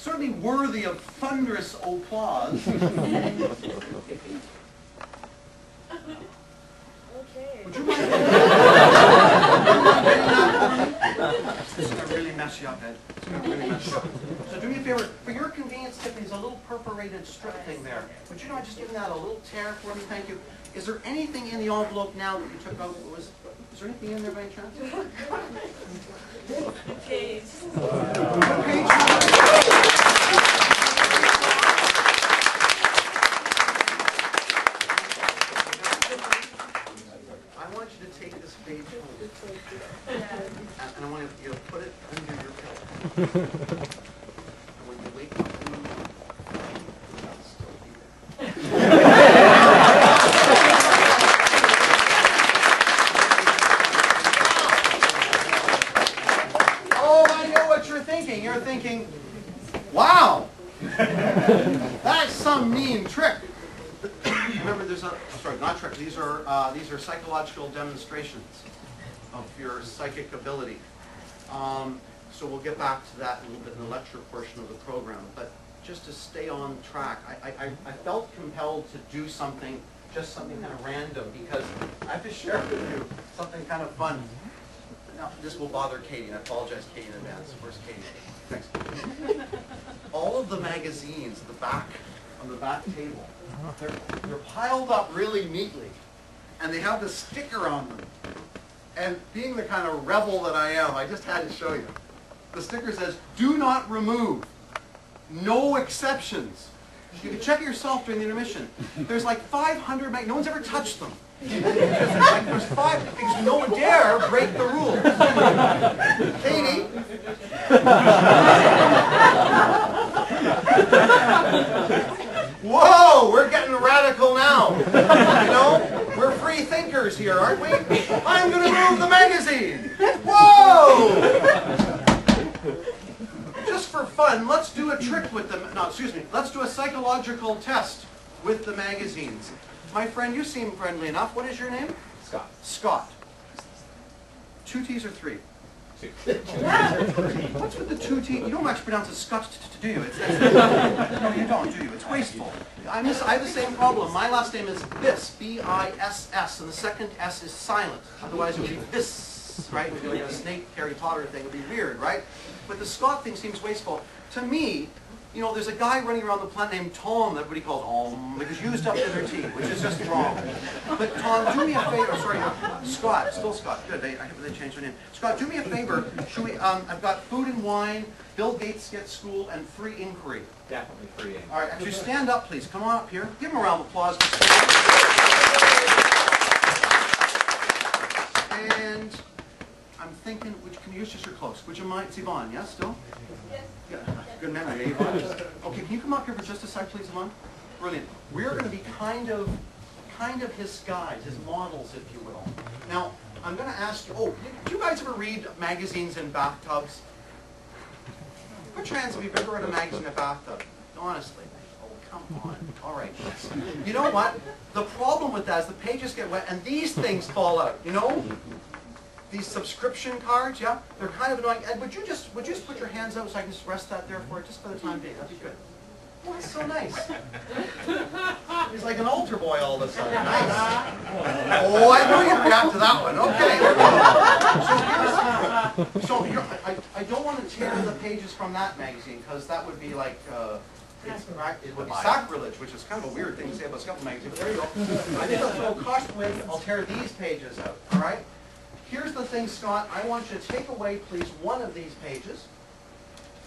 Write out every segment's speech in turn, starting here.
certainly worthy of thunderous applause. Would you mind getting that for me? This is going to really mess you up, Ed. It's going to really mess you up. So do me a favor. For your convenience, Tiffany, there's a little perforated strip thing there. Would you mind just giving that a little tear for me? Thank you. Is there anything in the envelope now that you took out? Is there anything in there by any chance? Page. Page. I want you to take this page home, and I want you to put it under your pillow. And when you wake up in the morning, it'll still be there. Oh, I know what you're thinking. You're thinking, wow, that's some mean trick. Remember, there's a, sorry, not trick. These are psychological demonstrations of your psychic ability. So we'll get back to that a little bit in the lecture portion of the program. But just to stay on track, I felt compelled to do something, just something kind of random, because I have to share with you something kind of fun. Now, this will bother Katie, and I apologize, Katie, in advance. Where's Katie? Thanks. All of the magazines at the back, on the back table, they're piled up really neatly, and they have the sticker on them. And being the kind of rebel that I am, I just had to show you. The sticker says, "Do not remove. No exceptions." You can check it yourself during the intermission. There's like 500 no one's ever touched them. There's 5, because no one dare break the rules. Katie? Whoa, we're getting radical now. You know, we're free thinkers here, aren't we? I'm going to move the magazine. Whoa! Just for fun, let's do a trick with them. No, excuse me. Let's do a psychological test with the magazines. My friend, you seem friendly enough. What is your name? Scott. Scott. 2 T's or 3? 2. What's with the 2 T? You don't actually pronounce it Scott, do you? No, you don't, do you? It's wasteful. I have the same problem. My last name is Biss, B-I-S-S, and the second S is silent. Otherwise, it would be Biss, right? It would be like a snake Harry Potter thing. It would be weird, right? But the Scott thing seems wasteful. To me, you know, there's a guy running around the planet named Tom that everybody calls because used up the other T, which is just wrong. But Tom, do me a favor. Sorry, Scott, still Scott. Good, they changed their name. Scott, do me a favor. Should we? I've got food and wine, Bill Gates gets school, and free inquiry. Definitely free inquiry. All right, actually stand up, please. Come on up here. Give him a round of applause. And I'm thinking, can you use just your clothes? Would you mind? It's Yvonne, yes, still? Yes. Yeah, good memory, Yvonne. Okay, can you come up here for just a sec, please, Yvonne? Brilliant. We're going to be kind of his guides, his models, if you will. Now, I'm going to ask you, do you guys ever read magazines in bathtubs? Put your hands up if you've ever read a magazine in a bathtub. Honestly. Oh, come on. All right. You know what? The problem with that is the pages get wet and these things fall out, you know? These subscription cards, yeah? They're kind of annoying. Ed, would you just put your hands out so I can just rest that there for it, just for the time being? That'd be good. Oh, that's so nice. He's like an altar boy all of a sudden. Nice. Oh, I know you react to that one. Okay. So here, I don't want to tear the pages from that magazine because that would be like it would be sacrilege, which is kind of a weird thing to say about a scuffle magazine. But there you go. I think I'll throw caution away. I'll tear these pages out. All right. Here's the thing, Scott. I want you to take away, please, one of these pages.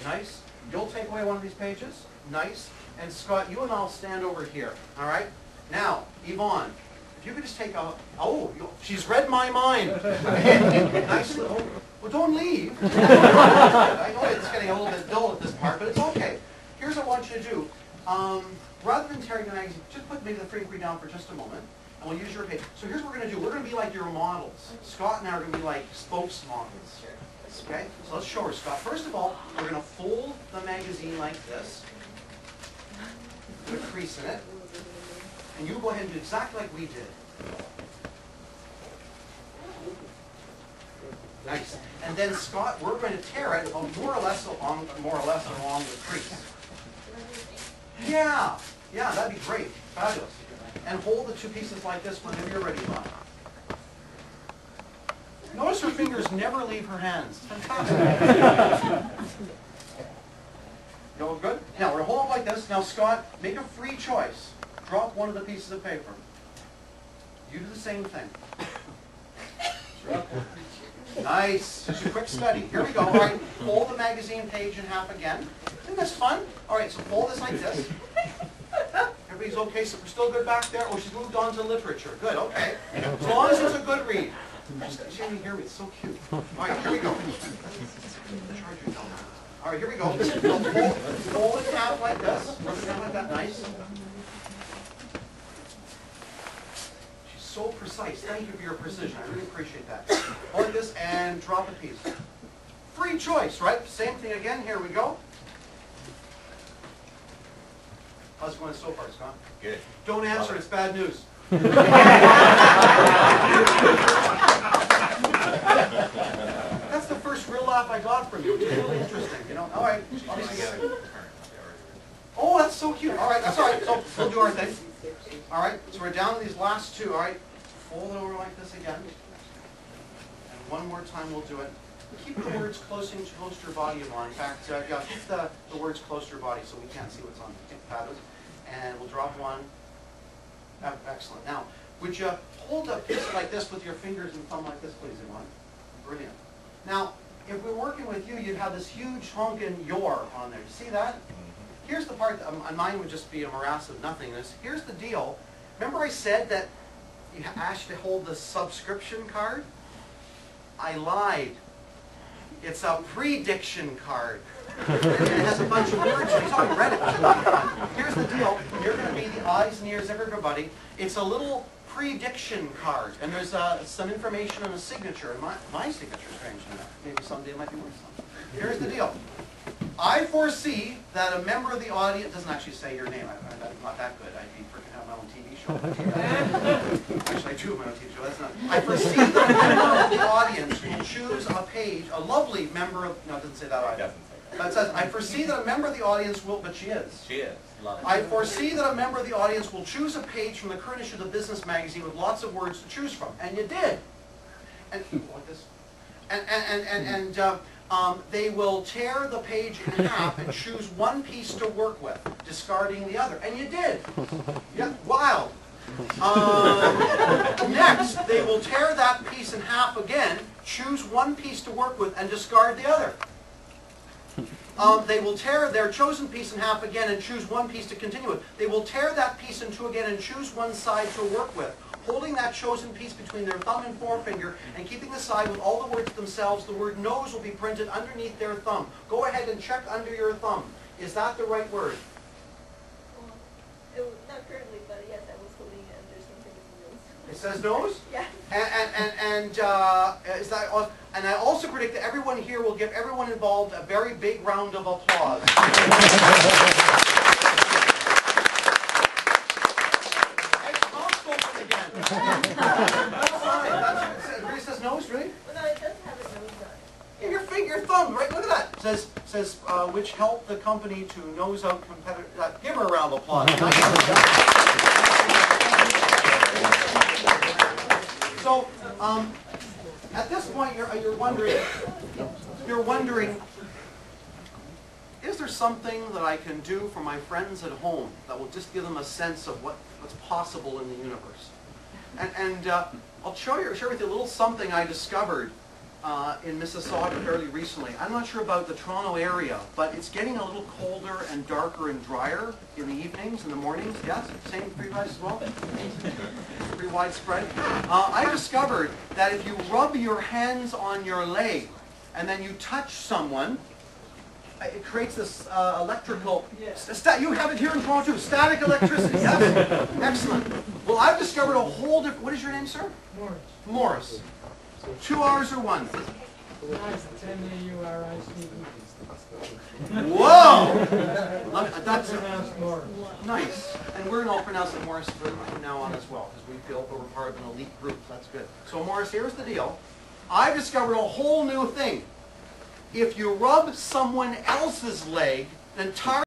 Nice. You'll take away one of these pages. Nice. And Scott, you and I'll stand over here. All right? Now, Yvonne, if you could just take a... Oh, she's read my mind. Nice little... Well, don't leave. I know it's getting a little bit dull at this part, but it's okay. Here's what I want you to do. Rather than tearing the magazine, just put maybe the free inquiry down for just a moment. And we'll use your page. So here's what we're going to do. We're going to be like your models. Scott and I are going to be like spokesmodels. Okay? So let's show her, Scott. First of all, we're going to fold the magazine like this. Put a crease in it. And you go ahead and do exactly like we did. Nice. And then Scott, we're going to tear it more or less along the crease. Yeah, yeah, that'd be great. Fabulous. And hold the two pieces like this whenever you're ready, Bob. Notice her fingers never leave her hands. Fantastic. You all good? Now, we're going to hold it like this. Now, Scott, make a free choice. Drop one of the pieces of paper. You do the same thing. Nice. Just a quick study. Here we go. All right, fold the magazine page in half again. Isn't this fun? All right, so fold this like this. Everybody's okay, so we're still good back there? Oh, she's moved on to literature. Good, okay. As long as it's a good read. She didn't hear me. It's so cute. All right, here we go. All right, here we go. Fold it in half like this. Rub it down like that. Nice. She's so precise. Thank you for your precision. I really appreciate that. Hold this and drop a piece. Free choice, right? Same thing again. Here we go. How's it going so far, Scott? Good. Don't answer. It's bad news. That's the first real laugh I got from you. It's really interesting, you know. All right. Oh, that's so cute. All right, that's all right. So we'll do our thing. All right. So we're down to these last two. All right. Fold it over like this again. And one more time we'll do it. Keep the words close to your body, Yvonne. In fact, yeah, keep the words close to your body so we can't see what's on the paddles. And we'll drop one. Excellent. Now, would you hold a piece like this with your fingers and thumb like this, please, Yvonne? Brilliant. Now, if we're working with you, you'd have this huge honking "your" on there. You see that? Here's the part that mine would just be a morass of nothingness. Here's the deal. Remember I said that you asked to hold the subscription card? I lied. It's a prediction card. It has a bunch of words. He's already read it. Here's the deal. You're going to be the eyes and ears of everybody. It's a little prediction card. And there's some information on a signature. And my signature, strangely enough. Maybe someday it might be worth something. Here's the deal. I foresee that a member of the audience doesn't actually say your name. I'm not that good. I'd be freaking have my own TV show. Actually, I do have my own TV show. That's not. I foresee that a member of the audience will choose a page. A lovely member of. No, it doesn't say that either. But it says, I foresee that a member of the audience will. But she is. She is. Love it. I foresee that a member of the audience will choose a page from the current issue of the Business magazine with lots of words to choose from, and you did. And like this. They will tear the page in half and choose one piece to work with, discarding the other. And you did. Yeah, wild. Next, they will tear that piece in half again, choose one piece to work with, and discard the other. They will tear their chosen piece in half again and choose one piece to continue with. They will tear that piece in two again and choose one side to work with. Holding that chosen piece between their thumb and forefinger and keeping the side with all the words themselves, the word nose will be printed underneath their thumb. Go ahead and check under your thumb. Is that the right word? Well, not currently, but yes, I was holding it under something in the nose. It says nose? Yeah. Is that? And I also predict that everyone here will give everyone involved a very big round of applause. That's fine. That's it says nose, really? Well, no, it does have a nose on it. Your finger, thumb, right? Look at that. It says which helped the company to nose out competitors. Give her a round of applause. So, at this point, you're wondering, is there something that I can do for my friends at home that will just give them a sense of what's possible in the universe? And I'll share with you a little something I discovered in Mississauga fairly recently. I'm not sure about the Toronto area, but it's getting a little colder and darker and drier in the evenings, in the mornings. Yes? Same for you guys as well? Pretty widespread. I discovered that if you rub your hands on your leg and then you touch someone, it creates this electrical... you have it here in Toronto too. Static electricity. Yes? Excellent. Well, I've discovered a whole different... What is your name, sir? Morris. Morris. 2 hours or 1? M-A-U-R-I-C-E. Whoa! That's pronounced Morris. nice. And we're going to all pronounce it Morris from now on as well, because we feel we're part of an elite group. That's good. So, Morris, here's the deal. I've discovered a whole new thing. If you rub someone else's leg, an entire